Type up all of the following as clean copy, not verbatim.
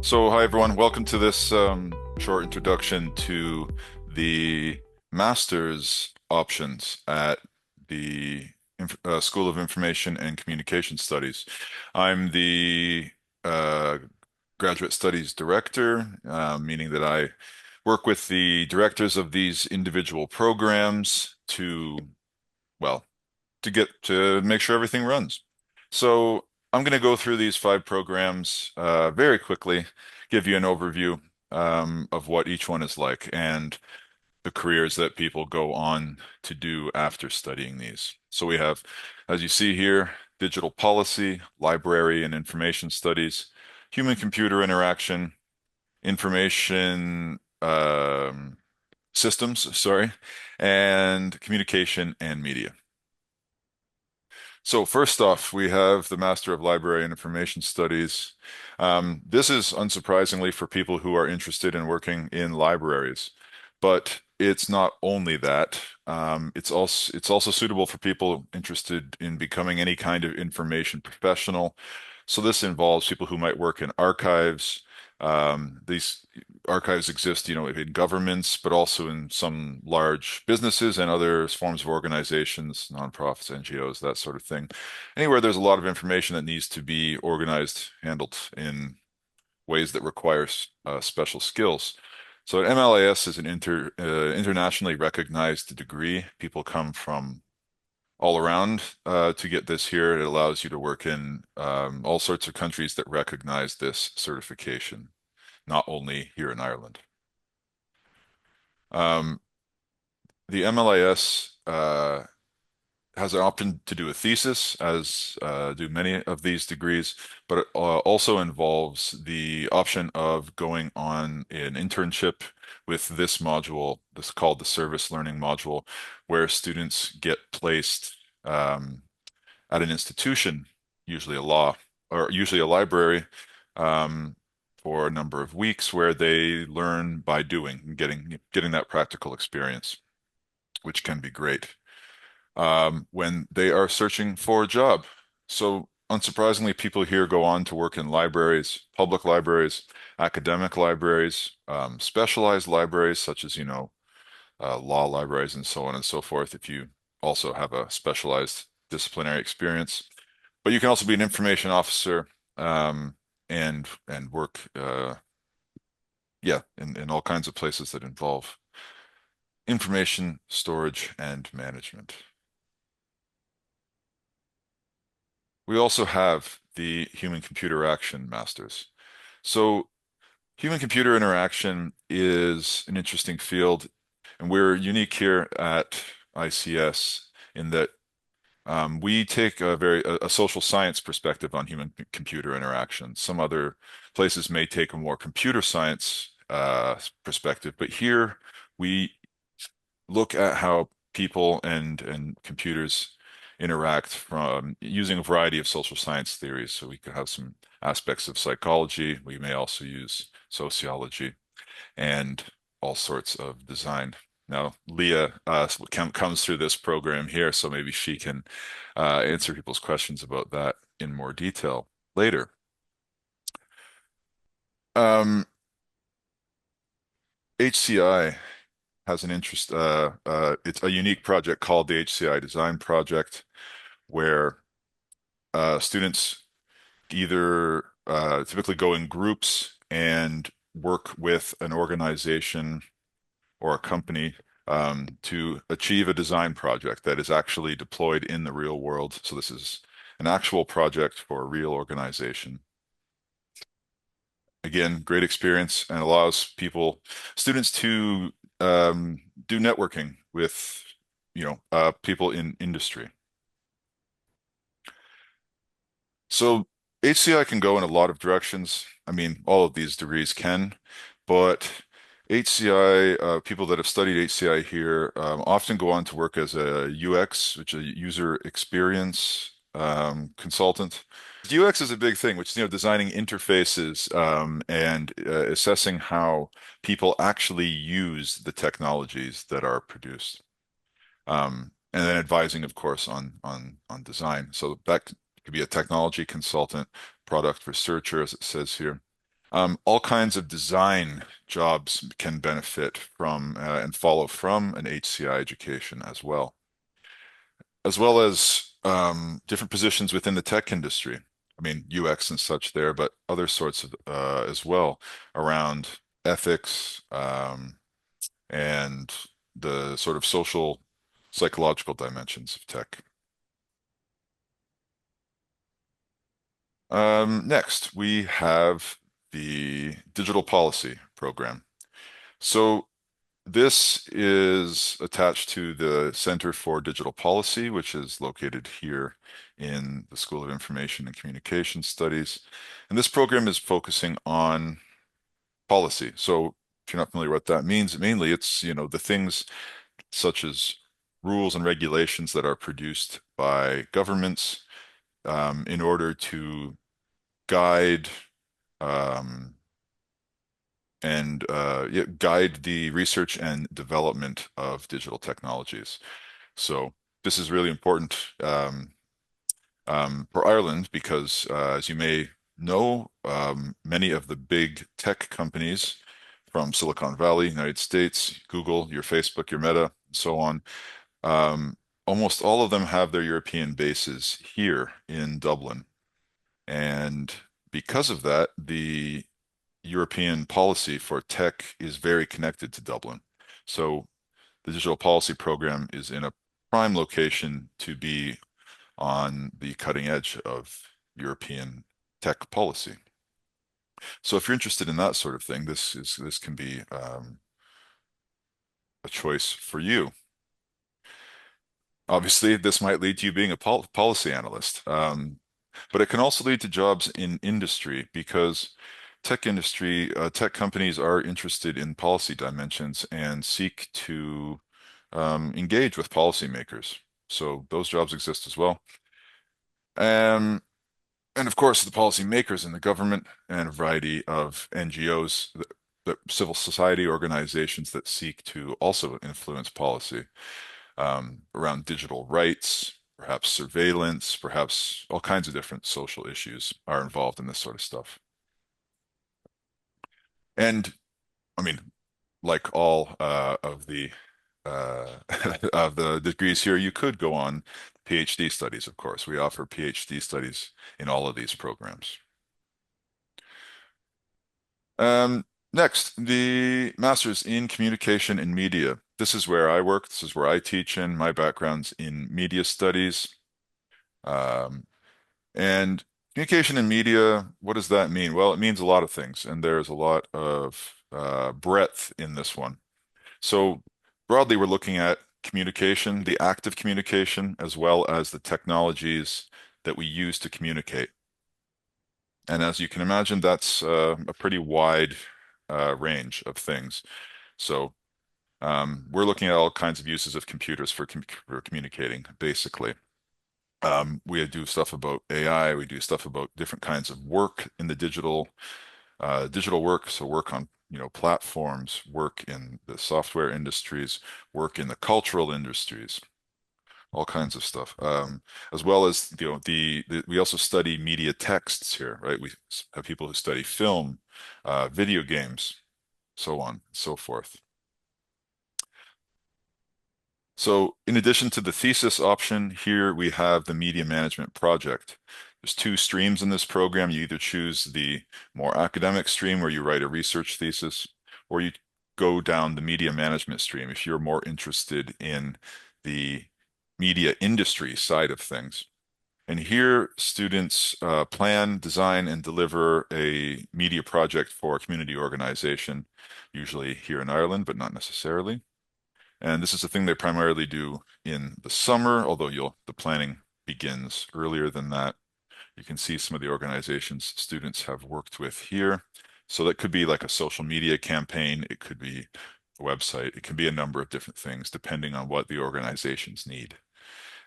So, hi everyone. Welcome to this short introduction to the master's options at the School of Information and Communication Studies. I'm the uh, Graduate Studies Director, meaning that I work with the directors of these individual programs well, to make sure everything runs. So I'm going to go through these five programs very quickly, give you an overview of what each one is like and the careers that people go on to do after studying these. So we have, as you see here, digital policy, library and information studies, human-computer interaction, information systems, sorry, and communication and media. So first off, we have the Master of Library and Information Studies. This is unsurprisingly for people who are interested in working in libraries, but it's not only that. It's also suitable for people interested in becoming any kind of information professional. So this involves people who might work in archives. These archives exist, in governments, but also in some large businesses and other forms of organizations, nonprofits, NGOs, that sort of thing. Anywhere there's a lot of information that needs to be organized, handled in ways that require special skills. So MLIS is an internationally recognized degree. People come from all around to get this here. It allows you to work in all sorts of countries that recognize this certification, not only here in Ireland. Um, the MLIS has an option to do a thesis, as do many of these degrees, but it also involves the option of going on an internship with this module. This is called the Service Learning module, where students get placed at an institution, usually a law or usually a library, um, for a number of weeks, where they learn by doing, getting that practical experience, which can be great when they are searching for a job. So, unsurprisingly, people here go on to work in libraries, public libraries, academic libraries, specialized libraries, such as, law libraries and so on and so forth, if you also have a specialized disciplinary experience. But you can also be an information officer and work, yeah, in all kinds of places that involve information storage and management. We also have the human-computer action masters. So human-computer interaction is an interesting field, and we're unique here at ICS in that we take a social science perspective on human-computer interaction. Some other places may take a more computer science perspective, but here we look at how people and computers interact from using a variety of social science theories. So we could have some aspects of psychology. We may also use sociology and all sorts of design. Now, Leah comes through this program here, so maybe she can answer people's questions about that in more detail later. Um, HCI has an interest. It's a unique project called the HCI Design Project, where students either typically go in groups and work with an organization or a company to achieve a design project that is actually deployed in the real world. So this is an actual project for a real organization. Again, great experience and allows students to do networking with, people in industry. So HCI can go in a lot of directions. I mean, all of these degrees can, but HCI, people that have studied HCI here often go on to work as a UX, which is a user experience consultant. UX is a big thing, which is, designing interfaces and assessing how people actually use the technologies that are produced. And then advising, of course, on design. So that could be a technology consultant, product researcher, as it says here. All kinds of design jobs can benefit from and follow from an HCI education as well as different positions within the tech industry. I mean, UX and such there, but other sorts of as well around ethics and the sort of social, psychological dimensions of tech. Next, we have the digital policy program. So this is attached to the Center for Digital Policy, which is located here in the School of Information and Communication Studies. And this program is focusing on policy. So if you're not familiar with what that means, mainly it's, the things such as rules and regulations that are produced by governments in order to guide um, yeah, guide the research and development of digital technologies. So this is really important for Ireland because, as you may know, many of the big tech companies from Silicon Valley, United States, Google, your Facebook, your Meta, and so on, um, almost all of them have their European bases here in Dublin. And because of that, the European policy for tech is very connected to Dublin. So the digital policy program is in a prime location to be on the cutting edge of European tech policy. So if you're interested in that sort of thing, this can be a choice for you. Obviously, this might lead to you being a policy analyst, but it can also lead to jobs in industry because tech companies are interested in policy dimensions and seek to engage with policymakers. So those jobs exist as well. Um, and of course, the policymakers in the government and a variety of NGOs, the civil society organizations that seek to also influence policy around digital rights, perhaps surveillance, perhaps all kinds of different social issues are involved in this sort of stuff. And I mean, like all of the uh, of the degrees here, you could go on PhD studies, of course. We offer PhD studies in all of these programs. Next, the Masters in Communication and Media. This is where I work. This is where I teach in. My background's in media studies. Um, and communication and media, what does that mean? Well, it means a lot of things, and there's a lot of breadth in this one. So broadly, we're looking at communication, the act of communication, as well as the technologies that we use to communicate. And as you can imagine, that's a pretty wide range of things. So we're looking at all kinds of uses of computers for communicating, basically. We do stuff about AI. We do stuff about different kinds of work in the digital work. So work on, platforms, work in the software industries, work in the cultural industries, all kinds of stuff. As well as, we also study media texts here, right? We have people who study film, video games, so on and so forth. So in addition to the thesis option, here we have the media management project. There's two streams in this program. You either choose the more academic stream where you write a research thesis, or you go down the media management stream if you're more interested in the media industry side of things. And here, students plan, design, and deliver a media project for a community organization, usually here in Ireland, but not necessarily. And this is a thing they primarily do in the summer, although the planning begins earlier than that. You can see some of the organizations students have worked with here. So that could be like a social media campaign. It could be a website. It can be a number of different things depending on what the organizations need.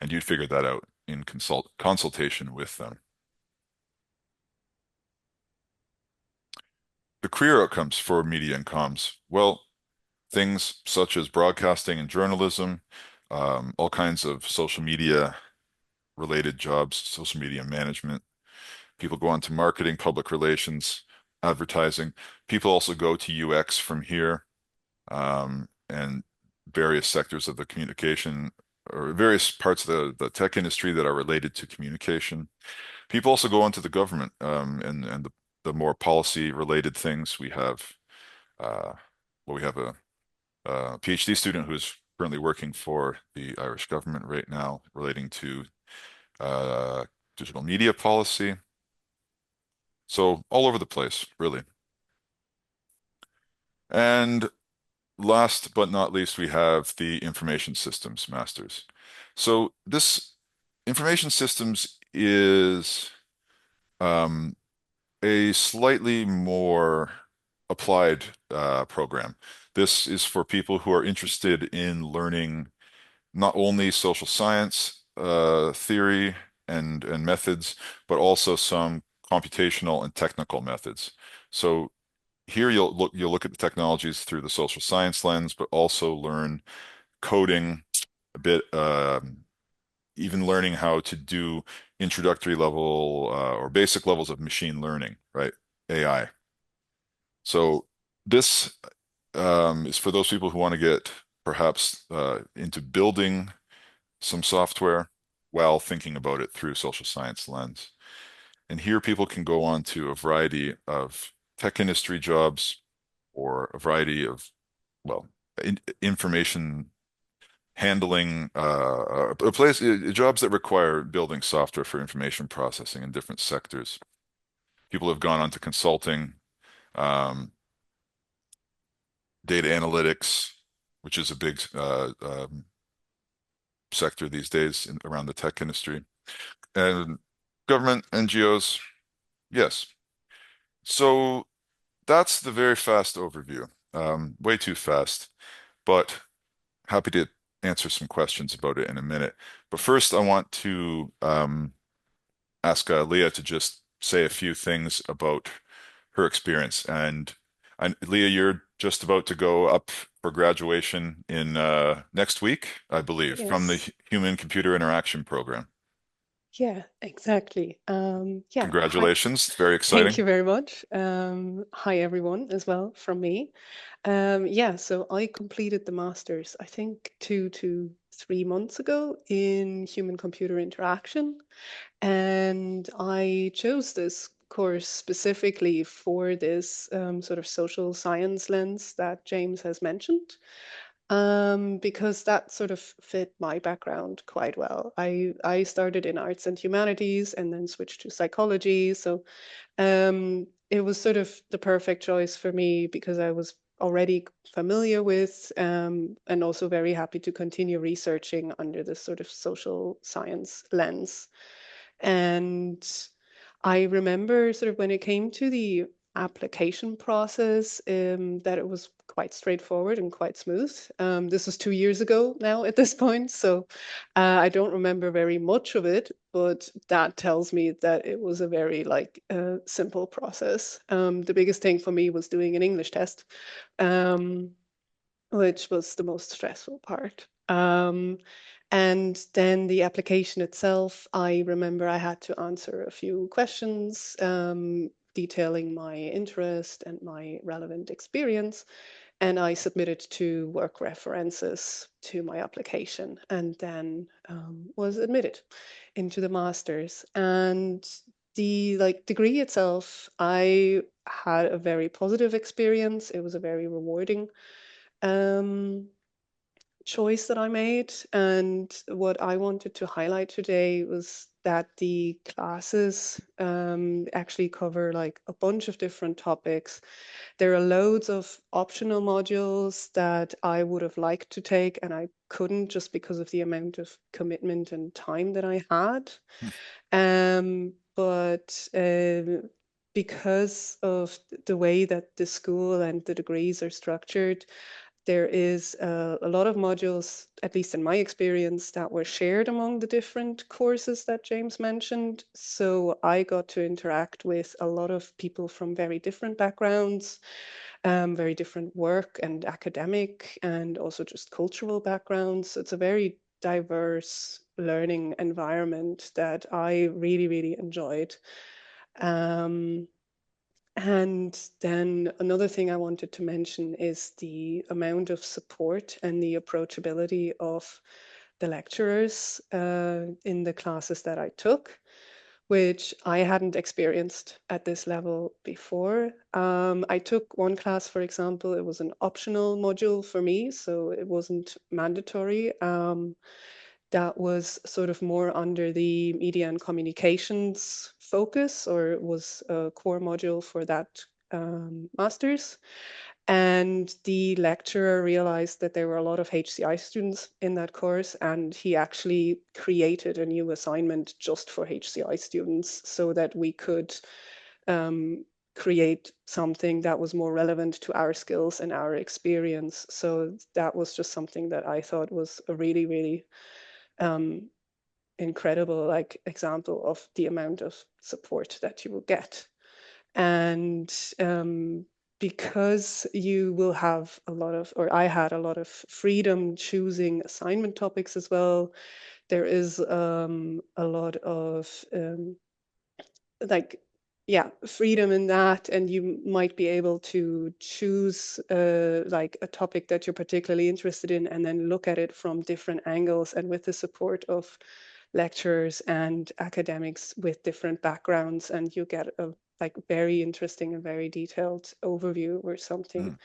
And you'd figure that out in consultation with them. The career outcomes for media and comms. Well, things such as broadcasting and journalism, all kinds of social media related jobs, social media management. People go on to marketing, public relations, advertising. People also go to UX from here, and various sectors of the communication or various parts of the tech industry that are related to communication. People also go into the government, and the more policy related things. Uh, we have a PhD student who's currently working for the Irish government right now relating to uh, digital media policy. So all over the place, really. And last but not least, we have the information systems masters. So this information systems is um, a slightly more applied program. This is for people who are interested in learning not only social science theory and methods, but also some computational and technical methods. So here you'll look at the technologies through the social science lens, but also learn coding a bit, even learning how to do introductory level or basic levels of machine learning, right? AI. So this is for those people who want to get perhaps into building some software while thinking about it through social science lens. And here people can go on to a variety of tech industry jobs or a variety of, well, information handling, a place, jobs that require building software for information processing in different sectors. People have gone on to consulting, um, data analytics, which is a big sector these days around the tech industry, and government, NGOs. Yes. So that's the very fast overview. Way too fast, but happy to answer some questions about it in a minute. But first, I want to ask Leah to just say a few things about her experience. And Leah, you're just about to go up for graduation in next week, I believe, from the Yes. Human Computer Interaction Program. Yeah, exactly. Yeah. Hi. Congratulations. It's very Thank exciting. you very much. Hi, everyone, as well from me. Yeah, so I completed the master's, I think, 2 to 3 months ago in human computer interaction. And I chose this course specifically for this sort of social science lens that James has mentioned. Because that sort of fit my background quite well. I started in arts and humanities and then switched to psychology. So it was sort of the perfect choice for me because I was already familiar with and also very happy to continue researching under this sort of social science lens. And I remember sort of when it came to the application process, that it was quite straightforward and quite smooth. This was 2 years ago now at this point, so I don't remember very much of it, but that tells me that it was a very like simple process. The biggest thing for me was doing an English test, um, which was the most stressful part. And then the application itself, I remember I had to answer a few questions detailing my interest and my relevant experience. And I submitted 2 work references to my application and then was admitted into the master's. And the like degree itself, I had a very positive experience. It was a very rewarding um, choice that I made. And what I wanted to highlight today was that the classes actually cover like a bunch of different topics. There are loads of optional modules that I would have liked to take and I couldn't just because of the amount of commitment and time that I had. But because of the way that the school and the degrees are structured, there is a lot of modules, at least in my experience, that were shared among the different courses that James mentioned. So I got to interact with a lot of people from very different backgrounds, very different work and academic, and also just cultural backgrounds. So it's a very diverse learning environment that I really, really enjoyed. Um, And then another thing I wanted to mention is the amount of support and the approachability of the lecturers in the classes that I took, which I hadn't experienced at this level before. I took one class, for example, it was an optional module for me, so it wasn't mandatory. That was sort of more under the media and communications focus, or it was a core module for that master's. And the lecturer realized that there were a lot of HCI students in that course, and he actually created a new assignment just for HCI students so that we could create something that was more relevant to our skills and our experience. So that was just something that I thought was a really, really um, incredible example of the amount of support that you will get. And because you will have a lot of, or I had a lot of freedom choosing assignment topics as well, there is a lot of like yeah, freedom in that, and you might be able to choose like a topic that you're particularly interested in and then look at it from different angles and with the support of lecturers and academics with different backgrounds, and you get a like very interesting and very detailed overview or something. Mm.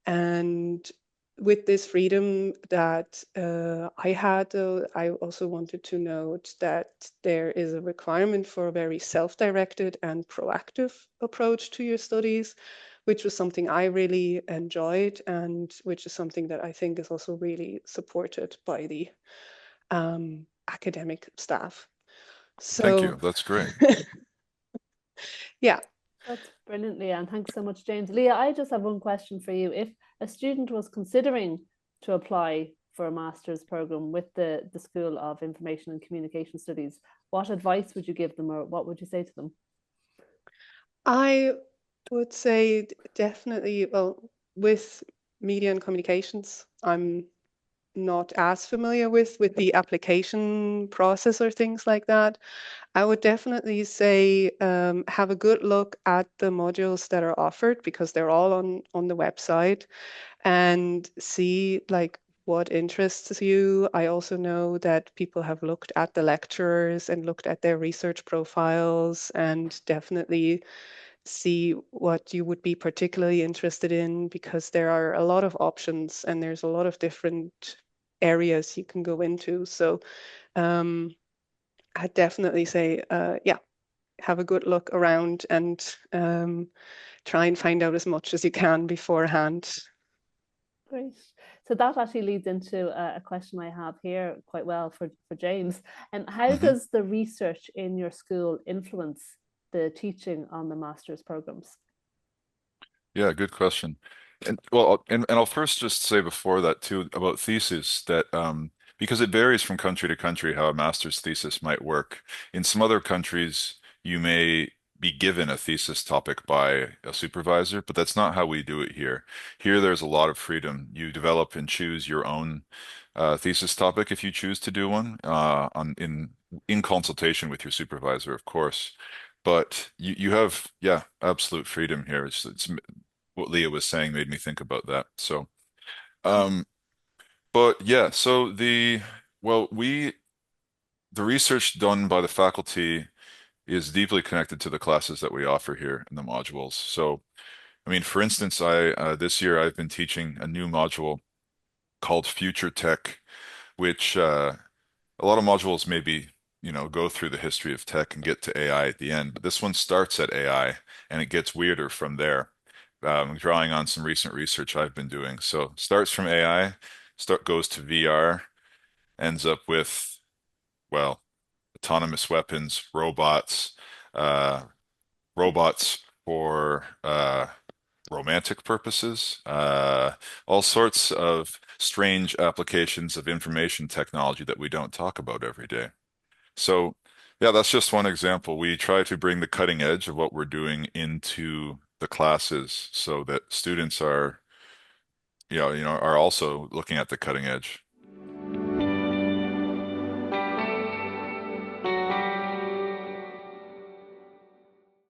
And with this freedom that I had, though, I also wanted to note that there is a requirement for a very self-directed and proactive approach to your studies, which was something I really enjoyed, and which is something that I think is also really supported by the academic staff. Thank So, you. That's great. yeah. That's brilliant, Leah, and thanks so much, James. Leah, I just have one question for you. If a student was considering to apply for a master's program with the School of Information and Communication Studies, what advice would you give them, or what would you say to them? I would say definitely, well, with media and communications, I'm not as familiar with the application process or things like that. I would definitely say have a good look at the modules that are offered because they're all on the website, and see like what interests you. I also know that people have looked at the lecturers and looked at their research profiles, and definitely see what you would be particularly interested in, because there are a lot of options and there's a lot of different areas you can go into. So um, I'd definitely say, yeah, have a good look around and try and find out as much as you can beforehand. Great. So that actually leads into a question I have here quite well for James. And how Hmm. does the research in your school influence the teaching on the master's programs? Yeah, good question. And well, and I'll first just say before that too about thesis that because it varies from country to country how a master's thesis might work. In some other countries, you may be given a thesis topic by a supervisor, but that's not how we do it here. Here, there's a lot of freedom. You develop and choose your own thesis topic if you choose to do one in consultation with your supervisor, of course. But you have, yeah, absolute freedom here. It's what Leah was saying made me think about that. So, um, but yeah, so well, the research done by the faculty is deeply connected to the classes that we offer here in the modules. So, I mean, for instance, this year I've been teaching a new module called Future Tech, which a lot of modules maybe, go through the history of tech and get to AI at the end, but this one starts at AI and it gets weirder from there. Drawing on some recent research I've been doing. So starts from AI, goes to VR, ends up with, well, autonomous weapons, uh, robots for romantic purposes, all sorts of strange applications of information technology that we don't talk about every day. So, yeah, that's just one example. We try to bring the cutting edge of what we're doing into the classes so that students are, are also looking at the cutting edge.